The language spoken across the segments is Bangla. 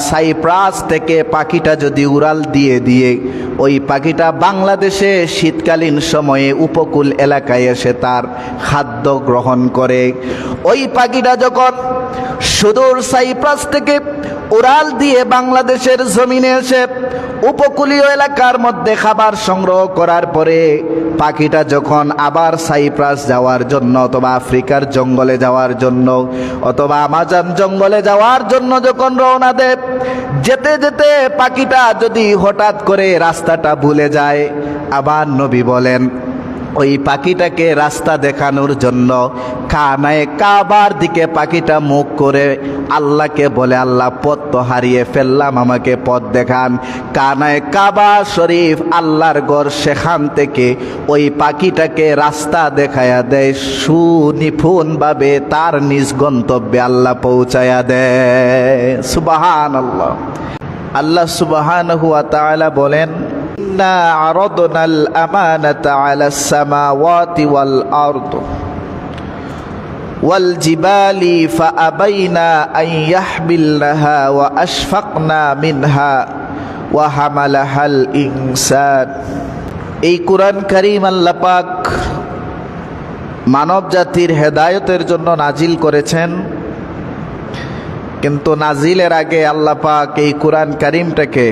সাইপ্রাস থেকে পাখিটা যদি উড়াল দিয়ে দিয়ে ওই পাখিটা বাংলাদেশে শীতকালীন সময়ে উপকূল এলাকায় এসে তার খাদ্য গ্রহণ করে, ওই পাখিটা যখন সুদূর সাইপ্রাস থেকে উড়াল দিয়ে বাংলাদেশের জমিনে এসে উপকূলীয় এলাকার মধ্যে খাবার সংগ্রহ করার পরে পাখিটা যখন আবার সাইপ্রাস যাওয়ার জন্য অথবা আফ্রিকার জঙ্গলে যাওয়ার জন্য অথবা আমাজন জঙ্গলে যাওয়ার জন্য যখন রওনা দেয়, যেতে যেতে পাখিটা যদি হঠাৎ করে রাস্তাটা ভুলে যায়, আবার নবী বলেন ওই পাখিটাকে রাস্তা দেখানোর জন্য খানায়ে কাবার দিকে পাখিটা মুখ করে আল্লাহকে বলে, আল্লাহ পথ তো হারিয়ে ফেললাম, আমাকে পথ দেখান। খানায়ে কাবা শরীফ আল্লাহর ঘর, সেখান থেকে ওই পাখিটাকে রাস্তা দেখায়া দেয়, সুনিপুণভাবে তার নিজ গন্তব্যে আল্লাহ পৌঁছায়া দেয়। সুবহানাল্লাহ। আল্লাহ সুবহানাহু ওয়া তাআলা বলেন, ইন্না আরাদনাল আমানাতা আলাস সামাওয়াতি ওয়াল আরদ ওয়াল জিবালি ফাআবাইনা আন ইয়াহমিলনাহা ওয়া আশফাকনা মিনহা ওয়া হামালাহাল ইনসান। এই কুরআন কারীম আল্লাহ পাক মানব জাতির হেদায়েতের জন্য নাজিল করেছেন, কিন্তু নাজিলের আগে আল্লাহ পাক এই কুরআন কারীমটাকে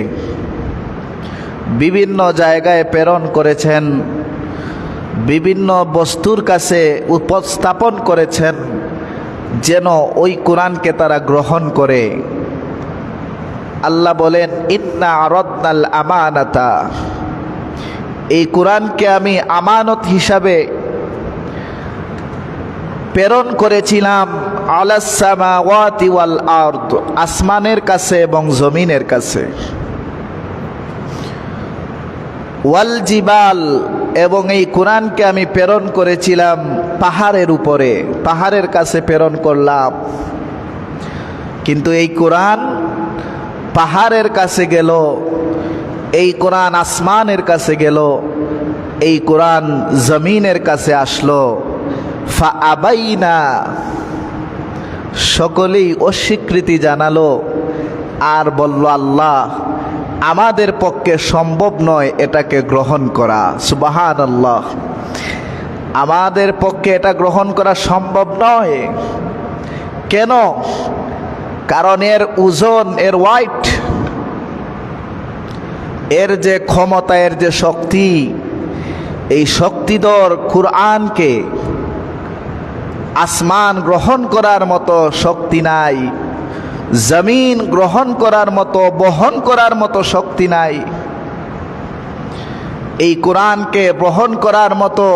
বিভিন্ন জায়গায় প্রেরণ করেছেন, বিভিন্ন বস্তুর কাছে উপস্থাপন করেছেন, যেন ওই কোরআনকে তারা গ্রহণ করে। আল্লাহ বলেন, ইন্না আরাদনাল আমানাতা, এই কোরআনকে আমি আমানত হিসাবে প্রেরণ করেছিলাম আলাস সামাওয়াতি ওয়াল আরদ, আসমানের কাছে এবং জমিনের কাছে, ওয়াল জিবাল, এবং এই কোরআনকে আমি প্রেরণ করেছিলাম পাহাড়ের উপরে, পাহাড়ের কাছে প্রেরণ করলাম। কিন্তু এই কোরআন পাহাড়ের কাছে গেল, এই কোরআন আসমানের কাছে গেল, এই কোরআন জমিনের কাছে আসলো। ফাআবাইনা, সকলেই অস্বীকৃতি জানালো আর বলল, আল্লাহ আমাদের পক্ষে সম্ভব নয় এটাকে গ্রহণ করা। সুবহানাল্লাহ। আমাদের পক্ষে এটা গ্রহণ করা সম্ভব নয়। কেন? কারণ এর ওজন, এর ওয়াইট, এর যে ক্ষমতা, এর যে শক্তি, এই শক্তিধর কুরআনকে আসমান গ্রহণ করার মতো শক্তি নাই, জমিন গ্রহণ করার মতো, বহন করার মতো শক্তি নাই, এই কোরআনকে বহন করার মতো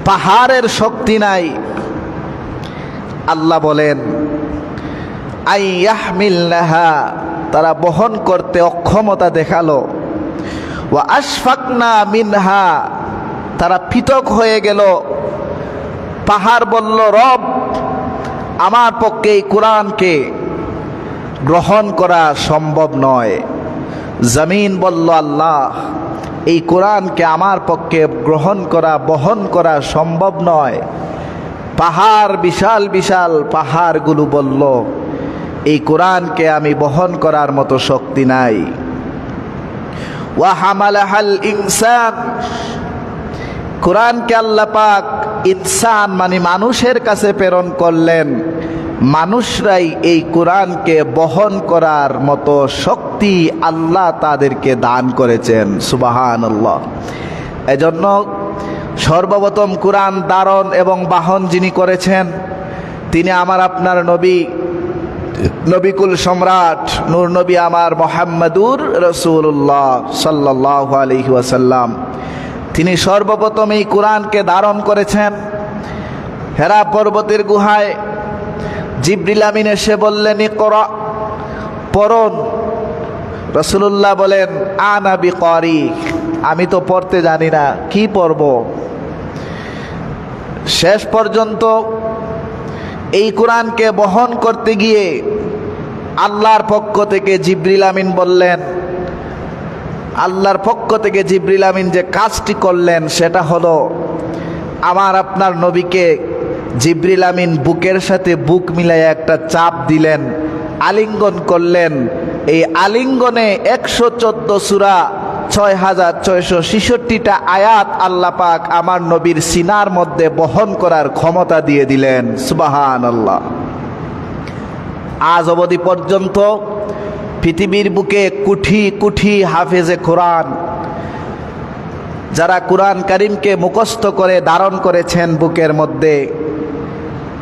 পাহাড়ের শক্তি নাই। আল্লাহ বলেন, আই ইয়াহমিলনাহা, তারা বহন করতে অক্ষমতা দেখালো। ওয়া আশফাকনা মিনহা, তারা পৃথক হয়ে গেল। পাহাড় বলল, রব আমার পক্ষে এই কোরআনকে গ্রহণ করা সম্ভব নয়। জমিন বলল, আল্লাহ এই কোরআনকে আমার পক্ষে গ্রহণ করা, বহন করা সম্ভব নয়। পাহাড়, বিশাল বিশাল পাহাড়গুলো বলল, এই কোরআনকে আমি বহন করার মতো শক্তি নাই। ওয়া হামালাহাল ইনসান, কোরআনকে আল্লাহ পাক ইনসান মানে মানুষের কাছে প্রেরণ করলেন। মানুষরাই এই কোরআনকে বহন করার মতো শক্তি আল্লাহ তাদেরকে দান করেছেন। সুবহানাল্লাহ। এজন্য সর্বপ্রথম কোরআন ধারণ এবং বাহন যিনি করেছেন, তিনি আমার আপনার নবী, নবিকুল সম্রাট, নূর নবী আমার মুহাম্মদুর রাসূলুল্লাহ সাল্লাল্লাহু আলাইহি ওয়াসাল্লাম। তিনি সর্বপ্রথম এই কোরআনকে ধারণ করেছেন। হেরা পর্বতের গুহায় জিবরিল আমিন এসে বললেন, ইকরা, পড়ুন। রাসূলুল্লাহ বলেন, আনা বিকারি, আমি তো পড়তে জানি না, কি পড়ব। শেষ পর্যন্ত এই কোরআনকে বহন করতে গিয়ে আল্লাহর পক্ষ থেকে জিবরিল আমিন বললেন, আল্লাহর পক্ষ থেকে জিবরিল আমিন যে কাজটি করলেন সেটা হলো, আমার আপনার নবীকে জিবরিল আমিন বুকের সাথে বুক মিলাইয়া একটা চাপ দিলেন আলিঙ্গন করলেন। এই আলিঙ্গনে 114 সূরা 6666টা আয়াত আল্লাহ পাক আমার নবীর সিনার মধ্যে বহন করার ক্ষমতা দিয়ে দিলেন। সুবহানাল্লাহ। আজ অবধি পর্যন্ত পৃথিবীর বুকে কোটি কোটি হাফেজে কোরআন, যারা কোরআন কারীমকে মুখস্থ করে ধারণ করেছেন বুকের মধ্যে,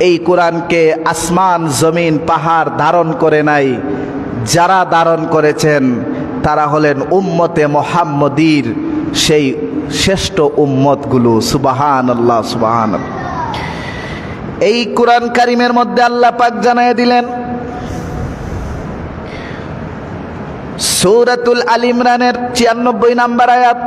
এই কোরআনকে আসমান জমিন পাহাড় ধারণ করে নাই। যারা ধারণ করেছেন তারা হলেন উম্মতে মুহাম্মদীর সেই শ্রেষ্ঠ উম্মতগুলো। সুবহানাল্লাহ, সুবহানাল্লাহ। এই কোরআন কারীমের মধ্যে আল্লাহ পাক জানায় দিলেন, সূরাতুল আল ইমরানের 96 নম্বর আয়াত,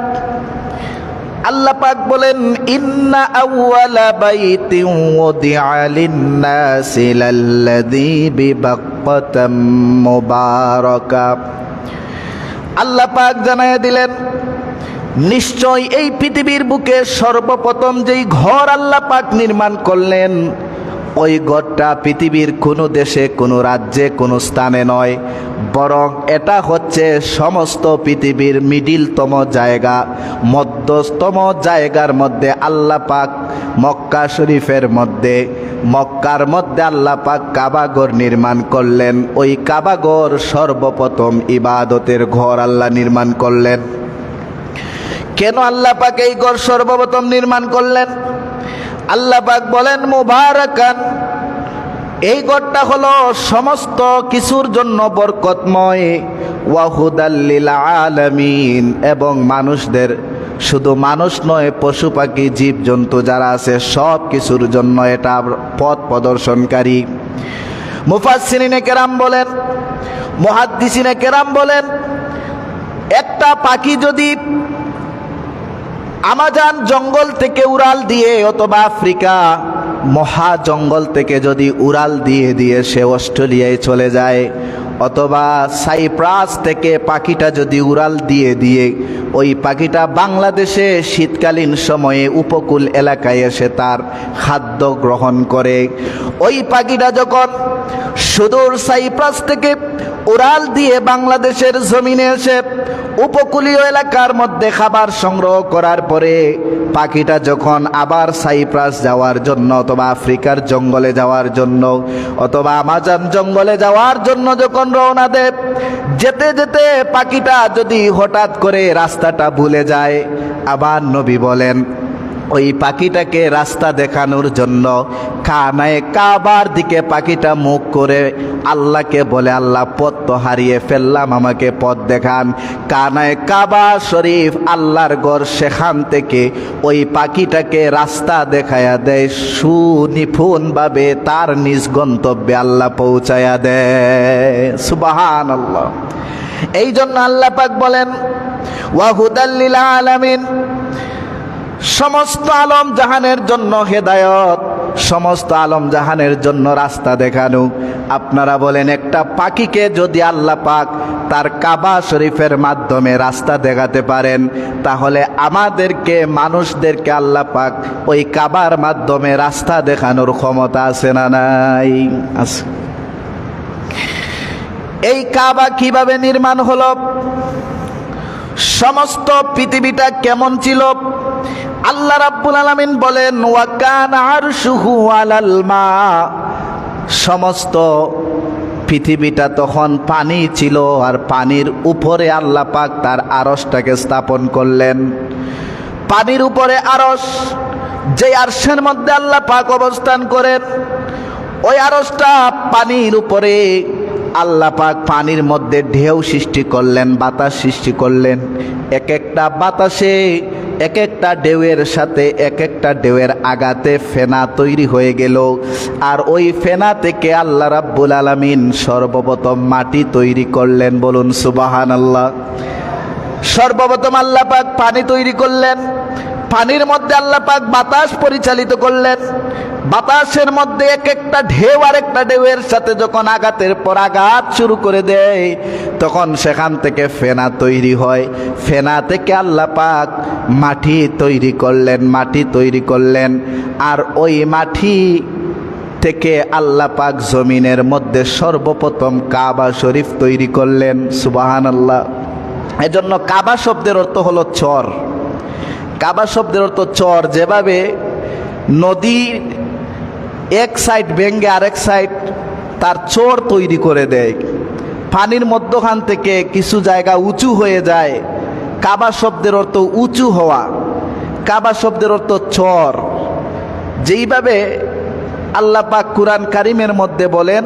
আল্লাহ পাক বলেন, ইন্না আউওয়ালা বাইতিন ওয়াদিআ লিন-নাসি লাল্লাযী বিবাক্কাতাম মুবারাকা। আল্লাহ পাক জানায় দিলেন, নিশ্চয় এই পৃথিবীর বুকে সর্বপ্রথম যেই ঘর আল্লাহ পাক নির্মাণ করলেন, ওই ঘরটা পৃথিবীর কোনো দেশে, কোনো রাজ্যে, কোনো স্থানে নয়, বরং এটা হচ্ছে সমস্ত পৃথিবীর মিডিলতম জায়গা, মধ্যস্থম জায়গার মধ্যে আল্লাহ পাক মক্কা শরীফের মধ্যে, মক্কার মধ্যে আল্লাহ পাক কাবাঘর নির্মাণ করলেন। ওই কাবাঘর সর্বপ্রথম ইবাদতের ঘর আল্লাহ নির্মাণ করলেন। কেন আল্লাহ পাক এই ঘর সর্বপ্রথম নির্মাণ করলেন? আল্লাহ পাক বলেন, মুবারাকান, এই ঘরটা হলো সমস্ত কিছুর জন্য বরকতময়, ওয়া হুদাল লিল আলামিন, এবং মানুষদের, শুধু মানুষ নয়, পশু পাখি জীবজন্তু যারা আছে সব কিছুর জন্য এটা পথ প্রদর্শনকারী। মুফাসসিরিনে কেরাম বলেন, মুহাদ্দিসিনে কেরাম বলেন, একটা পাখি যদি আমাজন জঙ্গল থেকে উড়াল দিয়ে, অথবা আফ্রিকা মহা জঙ্গল থেকে যদি উড়াল দিয়ে দিয়ে সে অস্ট্রেলিয়ায় চলে যায়, অথবা সাইপ্রাস থেকে পাখিটা যদি উড়াল দিয়ে দিয়ে ওই পাখিটা বাংলাদেশে শীতকালীন সময়ে উপকূল এলাকায় এসে তার খাদ্য গ্রহণ করে, ওই পাখিটা যখন সুদূর সাইপ্রাস থেকে উড়াল দিয়ে বাংলাদেশের জমিনে এসে উপকূলীয় এলাকার মধ্যে খাবার সংগ্রহ করার পরে পাখিটা যখন আবার সাইপ্রাস যাওয়ার জন্য, অথবা আফ্রিকার জঙ্গলে যাওয়ার জন্য, অথবা আমাজন জঙ্গলে যাওয়ার জন্য যখন রওনা দেয়, যেতে যেতে পাখিটা যদি হঠাৎ করে রাস্তাটা ভুলে যায়, আবার নবী বলেন ওই পাখিটাকে রাস্তা দেখানোর জন্য খানায়ে কাবার দিকে পাখিটা মুখ করে আল্লাহকে বলে, আল্লাহ পথ তো হারিয়ে ফেললাম, আমাকে পথ দেখান। খানায়ে কাবা শরীফ আল্লাহর ঘর, সেখান থেকে ওই পাখিটাকে রাস্তা দেখায়া দেয়, সুনিপুণভাবে তার নিজ গন্তব্যে আল্লাহ পৌঁছায়া দেয়। সুবহানাল্লাহ। এই জন্য আল্লাহ পাক বলেন, ওয়া হুদাল লিল আলামিন, সমস্ত আলম জাহানের জন্য হেদায়ত, সমস্ত আলম জাহানের জন্য রাস্তা দেখানো। আপনারা বলেন, একটা পাখিকে যদি আল্লাহ পাক তার কাবা শরীফের মাধ্যমে রাস্তা দেখাতে পারেন, তাহলে আমাদেরকে মানুষদেরকে আল্লাহ পাক ওই কাবার মাধ্যমে রাস্তা দেখানোর ক্ষমতা আছে না নাই? আছে। এই কাবা কিভাবে নির্মাণ হলো? সমস্ত পৃথিবীটা কেমন ছিল? আল্লাহ রাব্বুল আলামিন বলেন, ওয়া কানা আরশুহু আলাল মা, সমস্ত পৃথিবীটা তখন পানি ছিল, আর পানির উপরে আল্লাহ পাক তার আরশটাকে স্থাপন করলেন। পানির উপরে আরশ, যে আরশের মধ্যে আল্লাহ পাক অবস্থান করেন, ওই আরশটা পানির উপরে আল্লাহ পাক পানির মধ্যে ঢেউ সৃষ্টি করলেন, বাতাস সৃষ্টি করলেন। এক একটা বাতাসে, এক একটা ঢেউয়ের সাথে এক একটা ঢেউয়ের আঘাতে ফেনা তৈরি হয়ে গেল। আর ওই ফেনা থেকে আল্লাহ রাব্বুল আলামিন সর্বপ্রথম মাটি তৈরি করলেন। বলুন সুবহানাল্লাহ। সর্বপ্রথম আল্লাহ পাক পানি তৈরি করলেন, পানির মধ্যে আল্লাহ পাক বাতাস পরিচালিত করলেন। বাতাসের মধ্যে এক একটা ঢেউ আর একটা ঢেউয়ের সাথে যখন আঘাতের পর আঘাত শুরু করে দেয়, তখন সেখান থেকে ফেনা তৈরি হয়। ফেনা থেকে আল্লাহ পাক মাটি তৈরি করলেন, মাটি তৈরি করলেন। আর ওই মাটি থেকে আল্লাহ পাক জমিনের মধ্যে সর্বপ্রথম কাবা শরীফ তৈরি করলেন। সুবহানাল্লাহ। এজন্য কাবা শব্দের অর্থ হলো চর। কাবা শব্দের অর্থ চর। যেভাবে নদীর এক সাইড ভেঙ্গে আরেক সাইড তার চর তৈরি করে দেয়, পানির মধ্যখান থেকে কিছু জায়গা উঁচু হয়ে যায়, কাবা শব্দের অর্থ উঁচু হওয়া, কাবা শব্দের অর্থ চর। যেইভাবে আল্লাহ পাক কুরআন কারীমের মধ্যে বলেন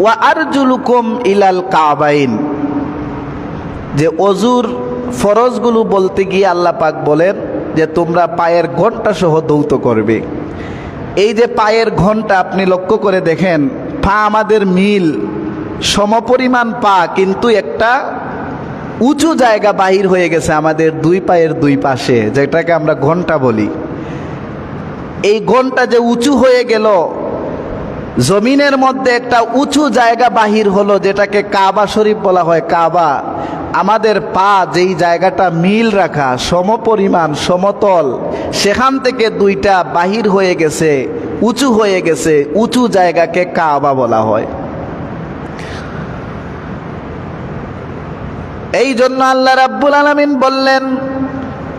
ওয়া আরজুলুকুম ইলাল কাবাইন, যে অজুর ফরজগুলো বলতে গিয়ে আল্লাহ পাক বলেন যে তোমরা পায়ের ঘন্টা সহ দৌত করবে। এই যে পায়ের ঘন্টা আপনি লক্ষ্য করে দেখেন, পা আমাদের মিল সমপরিমাণ পা, কিন্তু একটা উঁচু জায়গা বাহির হয়ে গেছে আমাদের দুই পায়ের দুই পাশে, যেটাকে আমরা ঘন্টা বলি। এই ঘন্টা যে উঁচু হয়ে গেল, জমিনের মধ্যে একটা উঁচু জায়গা বাহির হলো, যেটাকে কাবা শরীফ বলা হয়। কাবা আমাদের পা যেই জায়গাটা মিল রাখা সমপরিমাণ সমতল, সেখান থেকে দুইটা বাহির হয়ে গেছে, উঁচু হয়ে গেছে, উঁচু জায়গাকে কাবা বলা হয়। এই জন্য আল্লাহ রাব্বুল আলামিন বললেন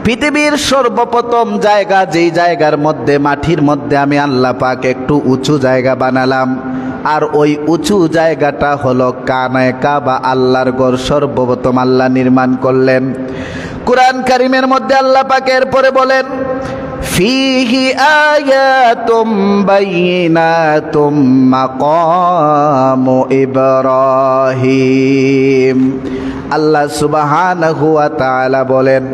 পৃথিবীর সর্বপ্রথম জায়গা, যেই জায়গার মধ্যে মাটির মধ্যে আমি আল্লাহ পাক একটু উঁচু জায়গা বানালাম, আর ওই উঁচু জায়গাটা হলো কানায় কাবা, আল্লাহর ঘর সর্বপ্রথম আল্লাহ নির্মাণ করলেন। কুরআন কারীমের মধ্যে আল্লাহ পাক এরপরে বলেন ফীহি আয়াতুম বাইয়িনাতুম মাকামু ইব্রাহিম। আল্লাহ সুবহানাহু ওয়া তাআলা বলেন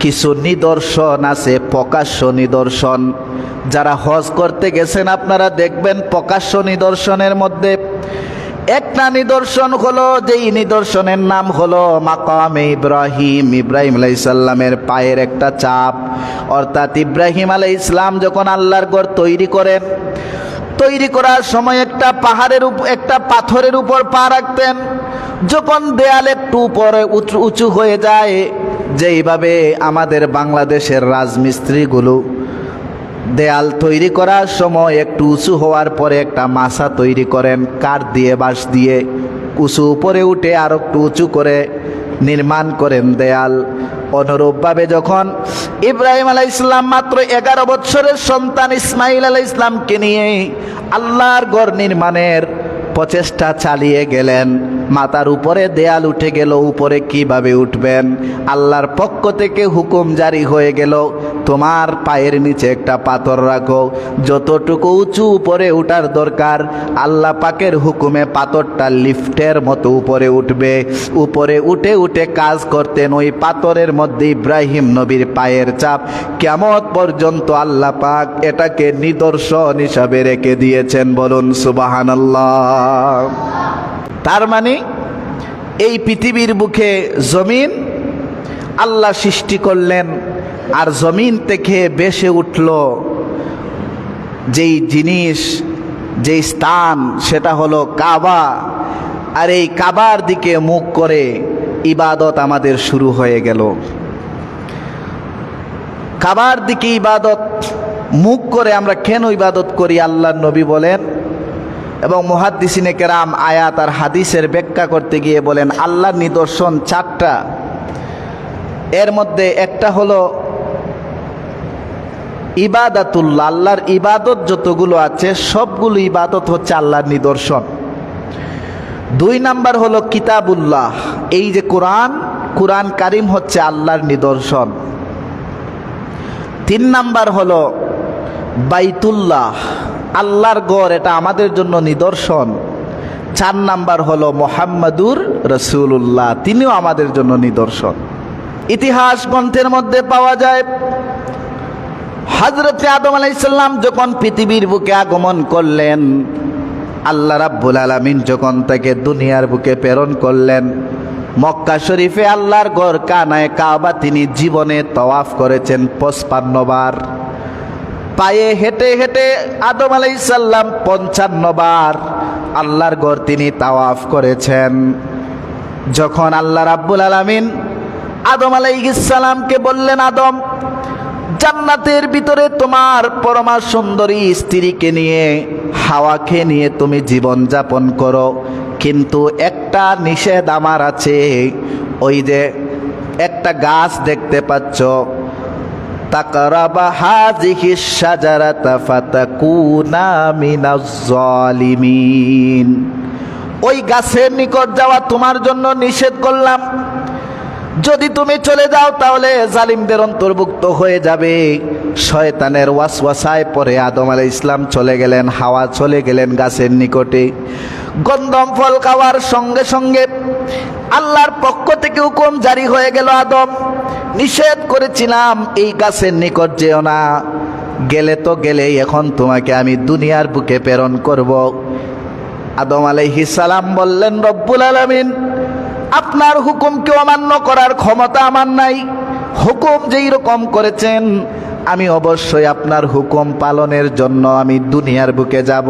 কিছু নিদর্শন আছে, প্রকাশ্য নিদর্শন। যারা হজ করতে গেছেন আপনারা দেখবেন প্রকাশ্য নিদর্শনের মধ্যে একটা নিদর্শন হলো, যেই নিদর্শনের নাম হলো মাকামে ইব্রাহিম। ইব্রাহিম আলাইহিস সালামের পায়ের একটা চাপ, অর্থাৎ ইব্রাহিম আলাইহিস সালাম যখন আল্লাহর ঘর তৈরি করেন, তৈরি করার সময় একটা পাহাড়ের উপর, একটা পাথরের উপর পা রাখতেন। যখন দেয়াল একটু উপরে উঁচু হয়ে যায়, যেইভাবে আমাদের বাংলাদেশের রাজমিস্ত্রিগুলো দেয়াল তৈরি করার সময় একটু উঁচু হওয়ার পরে একটা মাচা তৈরি করেন কাঠ দিয়ে, বাঁশ দিয়ে, উঁচু উপরে উঠে আর একটু উঁচু করে নির্মাণ করেন দেয়াল। অনুরূপভাবে যখন ইব্রাহিম আলাইহিস সালাম মাত্র 11 বছরের সন্তান ইসমাইল আলাইহিস সালামকে নিয়ে আল্লাহর ঘর নির্মাণের প্রচেষ্টা চালিয়ে গেলেন, মাথার উপরে দেয়াল উঠে গেল, উপরে কিভাবে উঠবেন? আল্লাহর পক্ষ থেকে হুকুম জারি হয়ে গেল, তোমার পায়ের নিচে একটা পাথর রাখো, যতটুকু উঁচু উপরে উঠার দরকার আল্লাহ পাকের হুকুমে পাথরটা লিফটের মতো উপরে উঠবে। উপরে উঠে উঠে কাজ করতেন ওই পাথরের মধ্যে ইব্রাহিম নবীর পায়ের ছাপ। কিয়ামত পর্যন্ত আল্লাহ পাক এটাকে নিদর্শন হিসাবে রেখে দিয়েছেন, বলুন সুবহানাল্লাহ। তার মানে এই পৃথিবীর বুকে জমিন আল্লাহ সৃষ্টি করলেন, আর জমিন থেকে ভেসে উঠল যেই জিনিস, যেই স্থান, সেটা হলো কাবা। আর এই কাবার দিকে মুখ করে ইবাদত আমাদের শুরু হয়ে গেল। কাবার দিকে ইবাদত মুখ করে আমরা কেন ইবাদত করি? আল্লাহর নবী বলেন, এবং মুহাদ্দিসিনে কেরাম আয়াত আর হাদিসের ব্যাখ্যা করতে গিয়ে বলেন আল্লাহর নিদর্শন 4টা। এর মধ্যে একটা হলো ইবাদাতুল্লাহ, আল্লাহর ইবাদত যতগুলো আছে সবগুলো ইবাদত হচ্ছে আল্লাহর নিদর্শন। 2 নাম্বার হলো কিতাবুল্লাহ, এই যে কুরআন কারীম হচ্ছে আল্লাহর নিদর্শন। 3 নাম্বার হলো বাইতুল্লাহ, আল্লাহর ঘর, এটা আমাদের জন্য নিদর্শন। 4 নাম্বার হলো মুহাম্মাদুর রাসূলুল্লাহ, তিনিও আমাদের জন্য নিদর্শন। ইতিহাস গ্রন্থের মধ্যে পাওয়া যায় হযরত আদম আলাইহিস সালাম যখন পৃথিবীর বুকে আগমন করলেন, আল্লাহ রাব্বুল আলামিন যখন তাকে দুনিয়ার বুকে প্রেরণ করলেন, মক্কা শরীফে আল্লাহর ঘর কানায় কাবা তিনি জীবনে তওয়াফ করেছেন 55 বার। পায়ে হেঁটে হেঁটে আদম আলাইহিস সালাম 55 বার আল্লাহর ঘর তিনি তাওয়াফ করেছেন। যখন আল্লাহ রাব্বুল আলামিন আদম আলাইহিস সালামকে বললেন, আদম জান্নাতের ভিতরে তোমার পরমা সুন্দরী স্ত্রীকে নিয়ে হাওয়াকে নিয়ে তুমি জীবন যাপন করো, কিন্তু একটা নিষেধ আমার আছে। ওই যে একটা গাছ দেখতে পাচ্ছ, তাকরাবা হাযিহিশ শাজারাতা ফাতাকুনা মিনাজ জালিমিন, ওই গাছের নিকট যাওয়া তোমার জন্য নিষেধ করলাম। যদি তুমি চলে যাও তাহলে জালিমদের অন্তর্ভুক্ত হয়ে যাবে। শয়তানের ওয়াসওয়াসায় পরে আদম আলাইহিস ইসলাম চলে গেলেন, হাওয়া চলে গেলেন গাছের নিকটে। গন্ধম ফল খাওয়ার সঙ্গে সঙ্গে আল্লাহর পক্ষ থেকে হুকুম জারি হয়ে গেল, আদম নিষেধ করেছিলাম এই গাছের নিকট যেও না, গেলে তো গেলেই, এখন তোমাকে আমি দুনিয়ার বুকে প্রেরণ করব। আদম আলাইহিস সালাম বললেন, রব্বুল আলামিন, আপনার হুকুমকে অমান্য করার ক্ষমতা আমার নাই। হুকুম যেই রকম করেছেন আমি অবশ্যই আপনার হুকুম পালনের জন্য আমি দুনিয়ার বুকে যাব।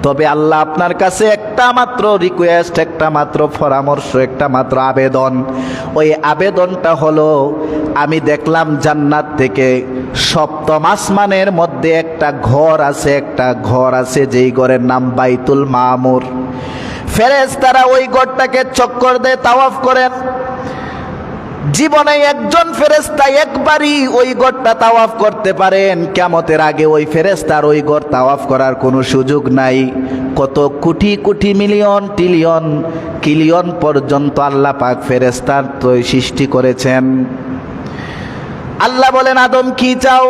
তবে আল্লাহ আপনার কাছে একটা মাত্র রিকোয়েস্ট, একটা মাত্র পরামর্শ, একটা মাত্র আবেদন। ওই আবেদনটা হলো, আমি দেখলাম জান্নাত থেকে সপ্তম আসমানের মধ্যে একটা ঘর আছে, একটা ঘর আছে যেই ঘরের নাম বাইতুল মামুর। ফেরেশতারা ওই ঘরটাকে চক্কর দিয়ে তাওয়াফ করেন। জীবনে একজন ফেরেশতা একবারই ওই ঘরটা তাওয়াফ করতে পারেন, কিয়ামতের আগে ওই ফেরেশতার ওই ঘর তাওয়াফ করার কোনো সুযোগ নাই। কত কোটি কোটি মিলিয়ন ট্রিলিয়ন কিলিয়ন পর্যন্ত আল্লাহ পাক ফেরেশতার তো সৃষ্টি করেছেন। আল্লাহ বলেন, আদম কি চাও?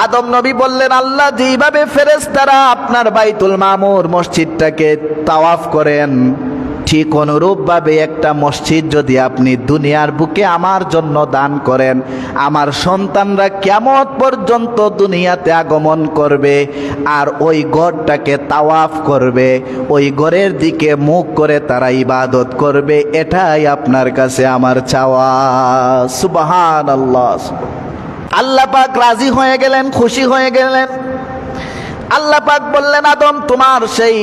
আদম নবী বললেন, আল্লাহ যেইভাবে ফেরেশতারা আপনার বাইতুল মামুর মসজিদটাকে তাওয়াফ করেন, ঠিক অনুরূপভাবে একটা মসজিদ যদি আপনি দুনিয়ার বুকে আমার জন্য দান করেন, আমার সন্তানরা কিয়ামত পর্যন্ত দুনিয়াতে আগমন করবে আর ওই ঘরটাকে তাওয়াফ করবে, ওই ঘরের দিকে মুখ করে তারা ইবাদত করবে, এটাই আপনার কাছে আমার চাওয়া। সুবহানাল্লাহ। আল্লাহ পাক রাজি হয়ে গেলেন, খুশি হয়ে গেলেন। আল্লাহ পাক বললেন, আদম তোমার সেই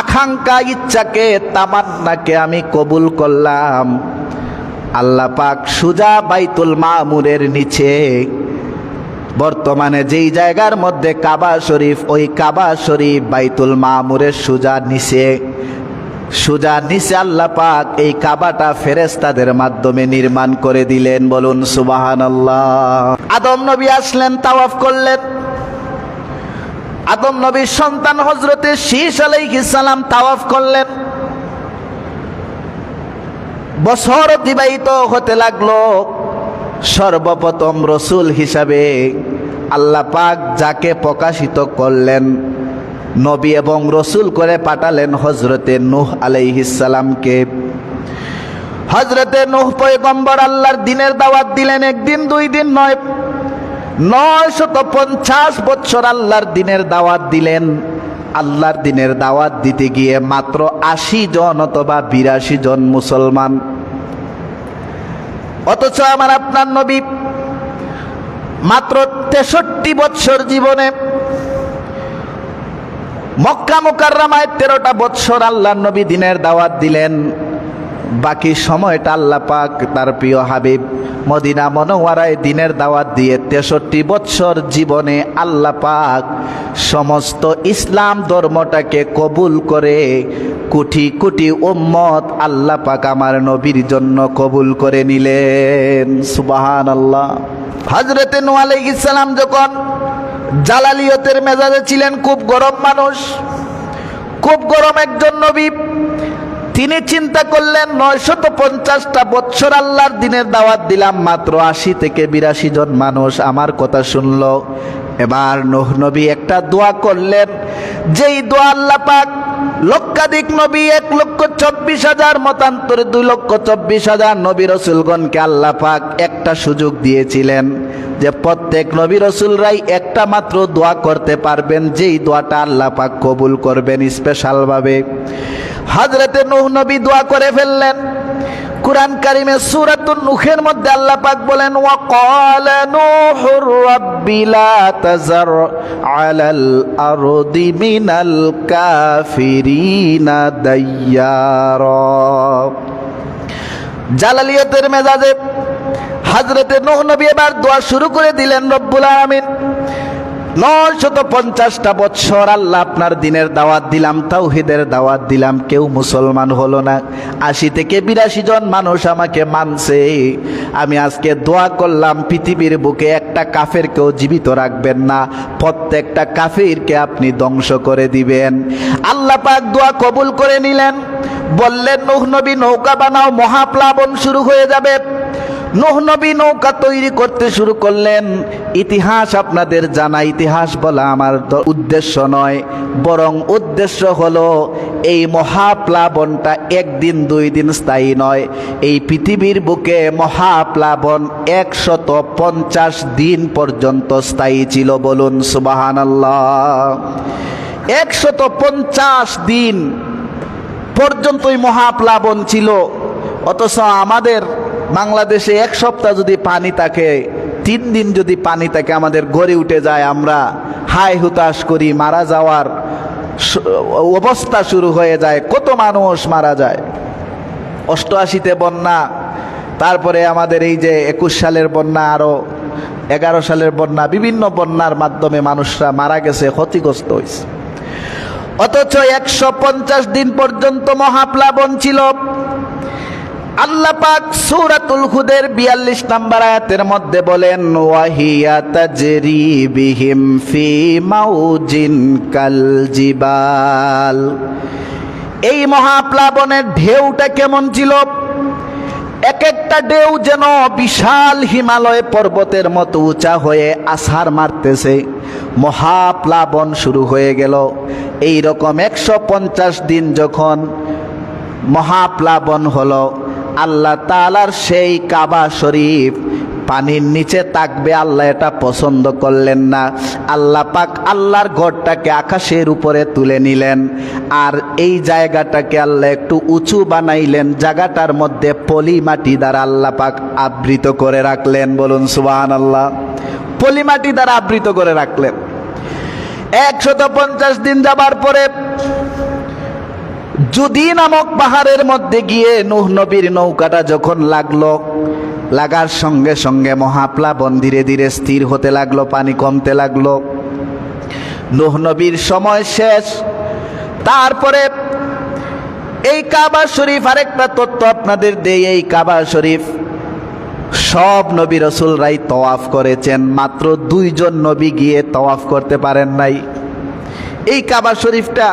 আকাঙ্ক্ষা, ইচ্ছাকে, তামান্নাকে আমি কবুল করলাম। আল্লাহ পাক সুজা বাইতুল মামুরের নিচে, বর্তমানে যেই জায়গার মধ্যে কাবা শরীফ, ওই কাবা শরীফ বাইতুল মামুরের সুজা নিচে আল্লাহ পাক এই কাবাটা ফেরেশতাদের মাধ্যমে নির্মাণ করে দিলেন। বলুন সুবহানাল্লাহ। আদম নবী আসলেন, তাওয়াফ করলেন। আদম নবীর সন্তান হযরতে শীস আলাইহিস সালাম তাওয়াফ করলেন। বছর অতিবাহিত হতে লাগলো। সর্বপ্রথম রসুল হিসাবে আল্লাহ পাক যাকে প্রকাশিত করলেন, নবী এবং রসুল করে পাঠালেন হযরতে নূহ আলাইহিস সালামকে। হযরতে নূহ পয়গম্বর আল্লাহর দ্বীনের দাওয়াত দিলেন, একদিন দুই দিন নয়, 950 বছর আল্লাহর দ্বীনের দাওয়াত দিলেন। আল্লাহর দ্বীনের দাওয়াত দিতে গিয়ে মাত্র 80 জন অথবা 82 জন মুসলমান। অথচ আমার আপনার নবী মাত্র 63 বছর জীবনে মক্কা মুকাররমায় 13টা বছর আল্লাহর নবী দ্বীনের দাওয়াত দিলেন। বাকি সময়টা আল্লাহ পাক তার প্রিয় হাবিব মদিনা মনোয়ারায় দ্বীনের দাওয়াত দিয়ে 63 বছর জীবনে আল্লাহ পাক সমস্ত ইসলাম ধর্মটাকে কবুল করে কোটি কোটি উম্মত আল্লাহ পাক আমার নবীর জন্য কবুল করে নিলেন। সুবহানাল্লাহ। হযরতে নূহ আলাইহিস সালাম যখন জালালিয়তের মেজাজে ছিলেন, খুব গরম মানুষ, খুব গরম একজন নবী, তিনি চিন্তা করলেন 950টা বছর আল্লাহর দ্বীনের দাওয়াত দিলাম, মাত্র 80 থেকে 82 জন মানুষ আমার কথা শুনলো। এবার নূহ নবী একটা দোয়া করলেন, যেই দোয়া আল্লাহ পাক লক্ষাধিক নবী 1,24,000 মতান্তরে 2,24,000 নবী রসুলগণকে আল্লাহ পাক একটা সুযোগ দিয়েছিলেন যে প্রত্যেক নবী রসুলরাই একটা মাত্র দোয়া করতে পারবেন, যেই দোয়াটা আল্লাহ পাক কবুল করবেন স্পেশালভাবে। হযরতে নূহ নবী দোয়া করে ফেললেন। কুরআন কারীমে সূরাতুন নূহের মধ্যে আল্লাহ পাক বলেন, ওয়া ক্বালা নূহুর রাব্বি লা তাযার আলাল আরদি মিনাল কাফিরিনা দাইয়ারা। জালালিয়তের মেজাজে হযরতে নূহ নবী এবার দোয়া শুরু করে দিলেন, রব্বুল আলামিন 950টা বছর আল্লাহ আপনার দিনের দাওয়াত দিলাম, তাওহীদের দাওয়াত দিলাম, কেউ মুসলমান হলো না। 80 থেকে 82 জন মানুষ আমাকে মানছে। আমি আজকে দোয়া করলাম পৃথিবীর বুকে একটা কাফেরকেও জীবিত রাখবেন না, প্রত্যেকটা কাফিরকে আপনি ধ্বংস করে দিবেন। আল্লাহ পাক দোয়া কবুল করে নিলেন। বললেন নূহ নবী নৌকা বানাও, মহাপ্লাবন শুরু হয়ে যাবে। নূহ নবী নৌকা তৈরি করতে শুরু করলেন। ইতিহাস আপনাদের জানা, ইতিহাস বলা আমার উদ্দেশ্য নয়, বরং উদ্দেশ্য হলো এই মহাপ্লাবনটা একদিন 2 দিন স্থায়ী নয়। এই পৃথিবীর বুকে মহাপ্লাবন 150 দিন পর্যন্ত স্থায়ী ছিল। বলুন সুবহানাল্লাহ। 150 দিন পর্যন্ত এই মহাপ্লাবন ছিল। অথচ আমাদের বাংলাদেশে 1 সপ্তাহ যদি পানি থাকে, 3 দিন যদি পানি থাকে, আমাদের গড়ে উঠে যায়, আমরা হায় হুতাশ করি, মারা যাওয়ার অবস্থা শুরু হয়ে যায়। কত মানুষ মারা যায়। 88তে বন্যা, তারপরে আমাদের এই যে 21 সালের বন্যা, আরো 11 সালের বন্যা, বিভিন্ন বন্যার মাধ্যমে মানুষরা মারা গেছে, ক্ষতিগ্রস্ত হয়েছে। অথচ 150 দিন পর্যন্ত মহাপ্লাবন ছিল। আল্লাহ পাক সূরাতুল হুদের 42 নম্বর আয়াতের মধ্যে বলেন, ওয়াহিয়া তাজরি বিহিম ফি মাউজিন কাল জিবাল। এই মহাপ্লাবনের ঢেউটা কেমন ছিল? এক একটা ঢেউ যেন বিশাল হিমালয় পর্বতের মতো উঁচা হয়ে আছাড় মারতেছে। মহাপ্লাবন শুরু হয়ে গেল। এই রকম 150 দিন যখন মহাপ্লাবন হলো, আল্লাহ তাআলার সেই কাবা শরীফ পানির নিচে থাকবে, আল্লাহ এটা পছন্দ করলেন না। আল্লাহ পাক আল্লাহর ঘরটাকে আকাশের উপরে তুলে নিলেন, আর এই জায়গাটাকে আল্লাহ একটু উঁচু বানাইলেন। জায়গাটার মধ্যে পলি মাটি দ্বারা আল্লাহ পাক আবৃত করে রাখলেন। বলুন সুবহানাল্লাহ। পলি মাটি দ্বারা আবৃত করে রাখলেন। 150 দিন যাবার পরে জুদি নামক পাহাড়ের মধ্যে গিয়ে নূহ নবীর নৌকাটা যখন লাগলো, লাগার সঙ্গে সঙ্গে মহাপ্লাবন ধীরে ধীরে স্থির হতে লাগলো, পানি কমতে লাগলো। নূহ নবীর সময় শেষ। তারপরে এই কাবা শরীফ, আরেকটা তথ্য আপনাদের দেই, এই কাবা শরীফ সব নবী রাসূলরাই তওয়াফ করেছেন, মাত্র 2 জন নবী গিয়ে তওয়াফ করতে পারেন নাই। এই কাবা শরীফটা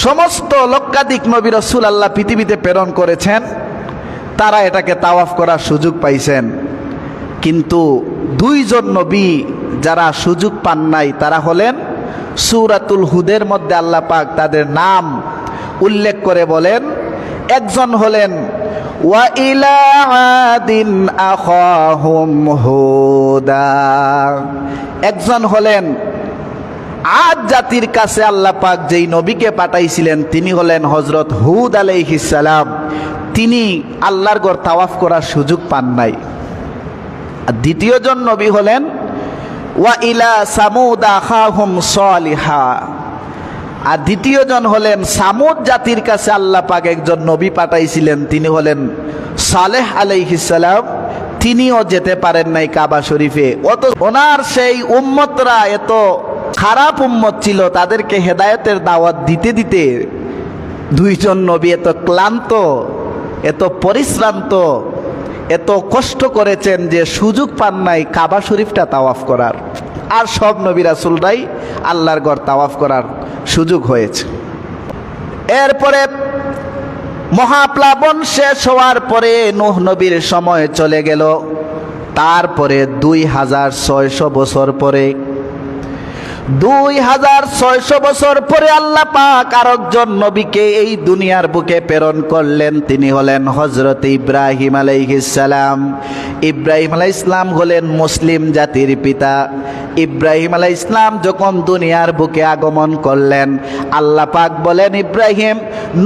সমস্ত লক্ষাধিক নবী রাসূল আল্লাহ পৃথিবীতে প্রেরণ করেছেন, তারা এটাকে তাওয়াফ করার সুযোগ পাইছেন। কিন্তু 2 জন নবী যারা সুযোগ পান নাই, তারা হলেন সূরাতুল হুদের মধ্যে আল্লাহ পাক তাদের নাম উল্লেখ করে বলেন। একজন হলেন ওয়া ইলা আদিন আখাহুম হুদা, একজন হলেন আদ জাতির কাছে আল্লাহ পাক যেই নবীকে পাঠাইছিলেন তিনি হলেন হযরত হুদ আলাইহিস সালাম। তিনি আল্লাহর ঘর তাওয়াফ করার সুযোগ পান নাই। আর দ্বিতীয় জন নবী হলেন ওয়া ইলা সামুদ আখাহুম সালিহা, আর দ্বিতীয় জন হলেন সামুদ জাতির কাছে আল্লাহ পাক একজন নবী পাঠাইছিলেন, তিনি হলেন সালেহ আলাইহিস সালাম। তিনিও যেতে পারেন নাই কাবা শরীফে। অত ওনার সেই উম্মতরা এত খারাপ উম্মত ছিল, তাদেরকে হেদায়েতের দাওয়াত দিতে দিতে 2 জন নবী এত ক্লান্ত, এত পরিশ্রান্ত, এত কষ্ট করেছেন যে সুযোগ পান নাই কাবা শরীফটা তাওয়াফ করার। আর সব নবী রাসূলরাই আল্লাহর ঘর তাওয়াফ করার সুযোগ হয়েছে। এরপরে মহাপ্লাবন শেষ হওয়ার পরে নূহ নবীর সময় চলে গেল। তারপরে 2600 বছর পরে 2600 বছর পরে আল্লাহ পাক আরেকজন নবীকে এই দুনিয়ার বুকে প্রেরণ করলেন। তিনি হলেন হযরত ইব্রাহিম আলাইহিস সালাম। ইব্রাহিম আলাইহিস সালাম হলেন মুসলিম জাতির পিতা। ইব্রাহিম আলাইহিস সালাম যখন দুনিয়ার বুকে আগমন করলেন, আল্লাহ পাক বলেন, ইব্রাহিম,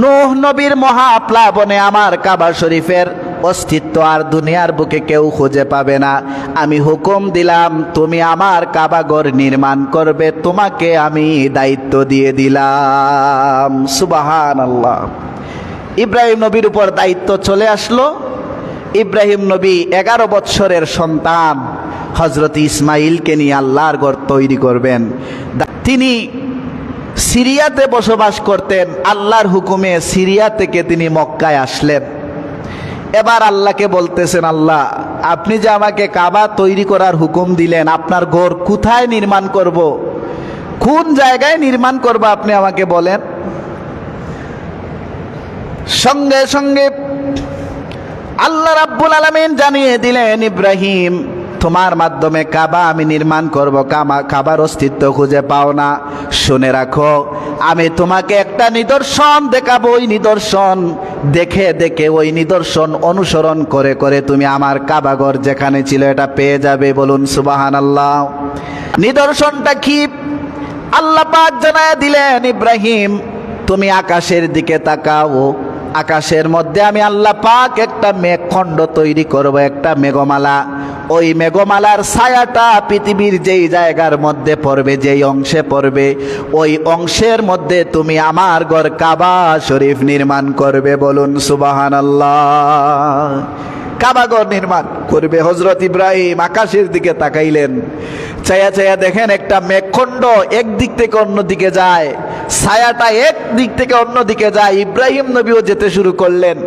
নূহ নবীর মহাপ্লাবনে আমার কাবা শরীফের অস্তিত্ব আর দুনিয়ার বুকে কেউ খুঁজে পাবে না। আমি হুকুম দিলাম তুমি আমার কাবাঘর নির্মাণ করবে, তোমাকে আমি দায়িত্ব দিয়ে দিলাম। সুবহানাল্লাহ। ইব্রাহিম নবীর উপর দায়িত্ব চলে আসলো। ইব্রাহিম নবী 11 বৎসরের সন্তান হযরত ইসমাইলকে নিয়ে আল্লাহর ঘর তৈরি করবেন। তিনি সিরিয়াতে বসবাস করতেন। আল্লাহর হুকুমে সিরিয়া থেকে তিনি মক্কায় আসলেন। এবার আল্লাহকে বলতেছেন, আল্লাহ আপনি যে আমাকে কাবা তৈরি করার হুকুম দিলেন, আপনার ঘর কোথায় নির্মাণ করব, কোন জায়গায় নির্মাণ করব আপনি আমাকে বলেন। সঙ্গে সঙ্গে আল্লাহ রাব্বুল আলামিন জানিয়ে দিলেন, ইব্রাহিম তোমার মাধ্যমে কাবা আমি নির্মাণ করব। কাবার অস্তিত্ব খুঁজে পাও না, শুনে রাখো আমি তোমাকে একটা নিদর্শন দেখাবো। ওই নিদর্শন দেখে দেখে, ওই নিদর্শন অনুসরণ করে করে তুমি আমার কাবাঘর যেখানে ছিল এটা পেয়ে যাবে। বলুন সুবহানাল্লাহ। নিদর্শনটা কি? আল্লাহ পাক জানায়া দিলেন, ইব্রাহিম তুমি আকাশের দিকে তাকাও। আকাশের মধ্যে আমি আল্লাহ পাক একটা মেঘখণ্ড তৈরি করব, একটা মেঘমালা। ওই মেঘমালার ছায়াটা পৃথিবীর যেই জায়গার মধ্যে পড়বে, যেই অংশে পড়বে, ওই অংশের মধ্যে তুমি আমার ঘর কাবা শরীফ নির্মাণ করবে। বলুন সুবহানাল্লাহ। কাবাঘর নির্মাণ করবে। হযরত ইব্রাহিম আকাশের দিকে তাকাইলেন, চায়া চায়া দেখেন একটা মেঘখণ্ড একদিক থেকে অন্যদিকে যায়, ছায়াটা এক দিক থেকে অন্যদিকে যায়। ইব্রাহিম নবীও যেতে শুরু করলেন।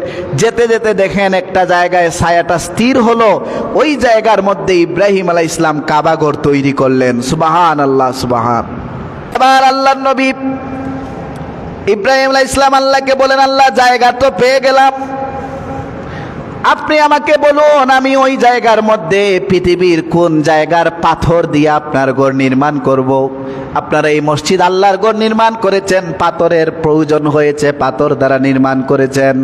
যেতে যেতে দেখেন একটা জায়গায় ছায়াটা স্থির হলো। ওই জায়গার মধ্যে ইব্রাহিম আলাইহিস সালাম কাবাঘর তৈরি করলেন। সুবহানাল্লাহ, সুবহান। এবার আল্লাহর নবী ইব্রাহিম আলাইহিস সালাম আল্লাহকে বলেন, আল্লাহ জায়গা তো পেয়ে গেলাম, আপনি আমাকে বলুন আমি ওই জায়গার মধ্যে পৃথিবীর কোন জায়গার পাথর দিয়ে আপনার ঘর নির্মাণ করব। আপনারা এই মসজিদ আল্লাহর ঘর নির্মাণ করেছেন, পাথরের প্রয়োজন হয়েছে, পাথর দ্বারা নির্মাণ করেছেন।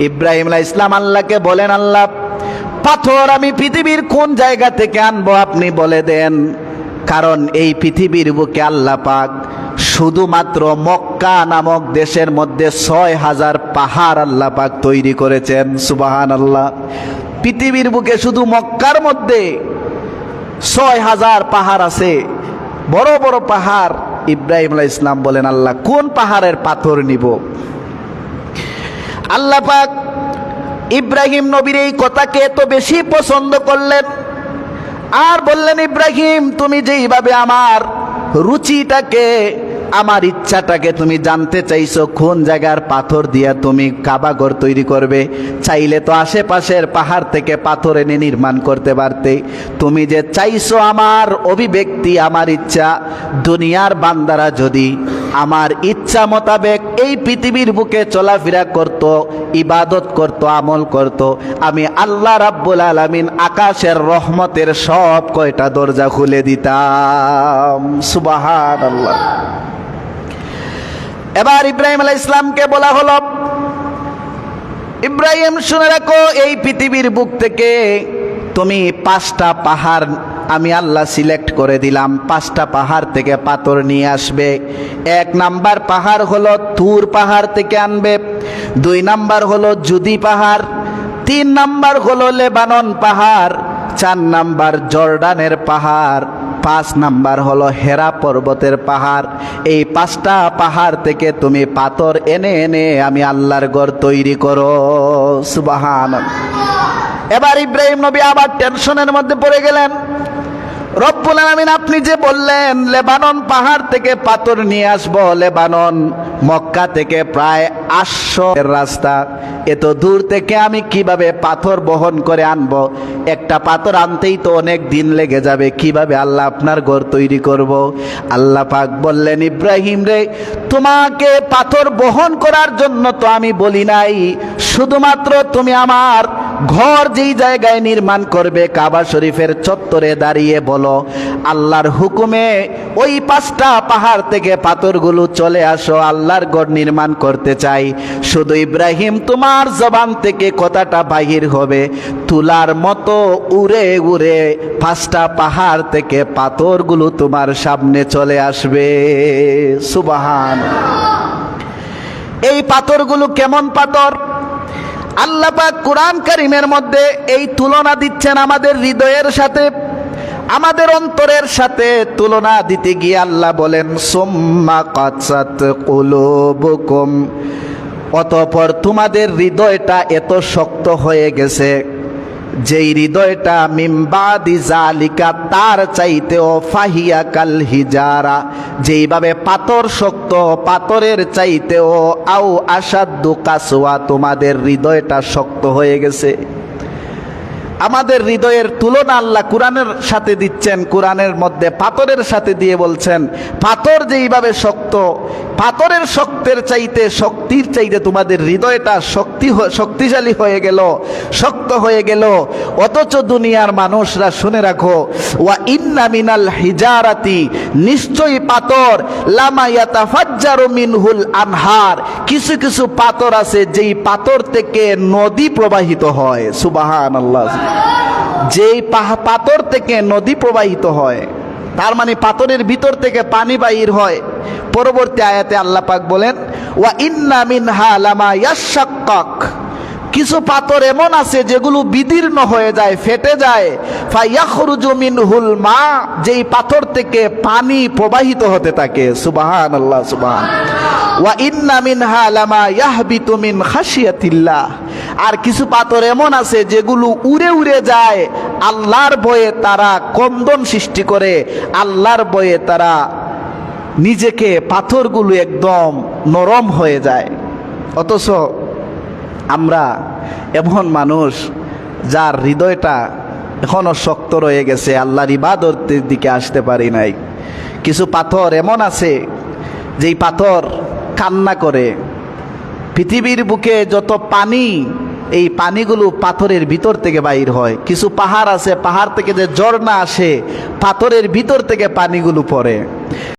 ইব্রাহিম আলাইহিস সালাম আল্লাহকে বলেন, আল্লাহ পাথর আমি পৃথিবীর কোন জায়গা থেকে আনবো আপনি বলে দেন। কারণ এই পৃথিবীর বুকে আল্লাহ পাক শুধুমাত্র মক্কা নামক দেশের মধ্যে 6000 পাহাড় আল্লাহ পাক তৈরি করেছেন। সুবহানাল্লাহ। পৃথিবীর বুকে শুধু মক্কার মধ্যে 6000 পাহাড় আছে, বড় বড় পাহাড়। ইব্রাহিম আলাইহিস সালাম বলেন, আল্লাহ কোন পাহাড়ের পাথর নিব? আল্লাহ পাক ইব্রাহিম নবীর এই কথাকে এত বেশি পছন্দ করলেন আর বললেন, ইব্রাহিম তুমি যেইভাবে আমার রুচিটাকে, আমার ইচ্ছাটাকে তুমি জানতে চাইছো কোন জায়গার পাথর দিয়া তুমি কাবাঘর তৈরি করবে, চাইলে তো আশেপাশের পাহাড় থেকে পাথর এনে নির্মাণ করতে পারতে। তুমি যে চাইছো আমার অভিব্যক্তি, আমার ইচ্ছা, দুনিয়ার বান্দারা যদি আমার ইচ্ছা মোতাবেক এই পৃথিবীর বুকে চলাফেরা করত, ইবাদত করত, আমল করত, আমি আল্লাহ রাব্বুল আলামিন আকাশের রহমতের সব কয়টা দরজা খুলে দিতাম। সুবহানাল্লাহ। এবার ইব্রাহিম আলাইহিস সালামকে বলা হলো, ইব্রাহিম শুনে রাখো এই পৃথিবীর বুক থেকে তুমি 5টা পাহাড় আমি আল্লাহ সিলেক্ট করে দিলাম। 5টা পাহাড় থেকে পাথর নিয়ে আসবে। 1 নাম্বার পাহাড় হলো তুর পাহাড় থেকে আনবে, 2 নাম্বার হলো জুদি পাহাড়, 3 নাম্বার হলো লেবানন পাহাড়, 4 নাম্বার জর্ডানের পাহাড়, 5 নাম্বার হলো হেরা পর্বতের পাহাড়। এই 5টা পাহাড় থেকে তুমি পাথর এনে এনে আমি আল্লাহর ঘর তৈরি করো। সুবহানাল্লাহ। এবার ইব্রাহিম নবী আবার টেনশনের মধ্যে পড়ে গেলেন। রব্বুল আলামিন আপনি যে বললেন লেবানন পাহাড় থেকে পাথর নিয়ে আসবো, লেবানন মক্কা থেকে প্রায় 800 রাস্তা, এত দূর থেকে আমি কিভাবে পাথর বহন করে আনবো? একটা পাথর আনতেই তো অনেক দিন লেগে যাবে, কিভাবে আল্লাহ আপনার ঘর তৈরি করব? আল্লাহ পাক বললেন, ইব্রাহিম রে তোমাকে পাথর বহন করার জন্য তো আমি বলি নাই, শুধুমাত্র তুমি আমার ঘর যেই জায়গায় নির্মাণ করবে কাবা শরীফের চত্বরে দাঁড়িয়ে বলো আল্লাহর হুকুমে ওই 5টা পাহাড় থেকে পাথরগুলো চলে আসো, আল্লাহর ঘর নির্মাণ করতে চাই। শুধু ইব্রাহিম তোমার জবান থেকে কথাটা বাহির হবে, তুলার মতো উড়ে উড়ে 5টা পাহাড় থেকে পাথরগুলো তোমার সামনে চলে আসবে। সুবহানাল্লাহ। এই পাথরগুলো কেমন পাথর? আল্লাহ পাক কুরআন কারীমের মধ্যে এই তুলনা দিচ্ছেন আমাদের হৃদয়ের সাথে, আমাদের অন্তরের সাথে তুলনা দিতে গিয়ে আল্লাহ বলেন, সুম্মা কাসাত কুলুবুকুম অতঃপর তোমাদের হৃদয়টা এত শক্ত হয়ে গেছে, যেই হৃদয়টা মিম্বাদি জালিকা তার চাইতেও ফাহিয়া কাল হিজারা, যেইভাবে পাথর শক্ত, পাথরের চাইতেও আও আসাদ্দু কাসওয়া, তোমাদের হৃদয়টা শক্ত হয়ে গেছে। আমাদের হৃদয়ের তুলনা আল্লাহ কোরআনের সাথে দিচ্ছেন, কোরআনের মধ্যে পাথরের সাথে দিয়ে বলছেন পাথর যেইভাবে শক্ত, পাথরের শক্তির চাইতে তোমাদের হৃদয়টা শক্তিশালী হয়ে গেল, শক্ত হয়ে গেল। অথচ দুনিয়ার মানুষরা শুনে রাখো, ওয়া ইন্না মিনাল হিজারাতি, নিশ্চয়ই পাথর, লামা ইয়াতাফাজ্জারু মিনহুল আনহার, কিছু কিছু পাথর আছে যেই পাথর থেকে নদী প্রবাহিত হয়। সুবহানাল্লাহ। যেই পাথর থেকে নদী প্রবাহিত হয়, তার মানে পাথরের ভিতর থেকে পানি বাহির হয়। পরবর্তী আয়াতে আল্লাহ পাক বলেন, ওয়া ইন্না মিনহা লামা ইয়াশাক্কাক, কিছু পাথর এমন আছে যেগুলো বিদীর্ণ হয়ে যায়, ফেটে যায়। ফায়াখরুজু মিনহুল মা, যেই পাথর থেকে পানি প্রবাহিত হতে থাকে। সুবহানাল্লাহ, সুবহান। ওয়া ইন্না মিনহা লামা ইয়াহবিতু মিন খাশিয়াতিল্লাহ, আর কিছু পাথর এমন আছে যেগুলো উড়ে উড়ে যায়, আল্লাহর ভয়ে তারা কন্দন সৃষ্টি করে, আল্লাহর ভয়ে তারা নিজেকে, পাথরগুলো একদম নরম হয়ে যায়। অথচ আমরা এমন মানুষ যার হৃদয়টা এখনো শক্ত রয়ে গেছে, আল্লাহর ইবাদতের দিকে আসতে পারি নাই। কিছু পাথর এমন আছে যেই পাথর কান্না করে। পৃথিবীর বুকে যত পানি, এই পানিগুলো পাথরের ভিতর থেকে বাইর হয়। কিছু পাহাড় আছে, পাহাড় থেকে যে ঝর্ণা আসে, পাথরের ভিতর থেকে পানিগুলো পড়ে।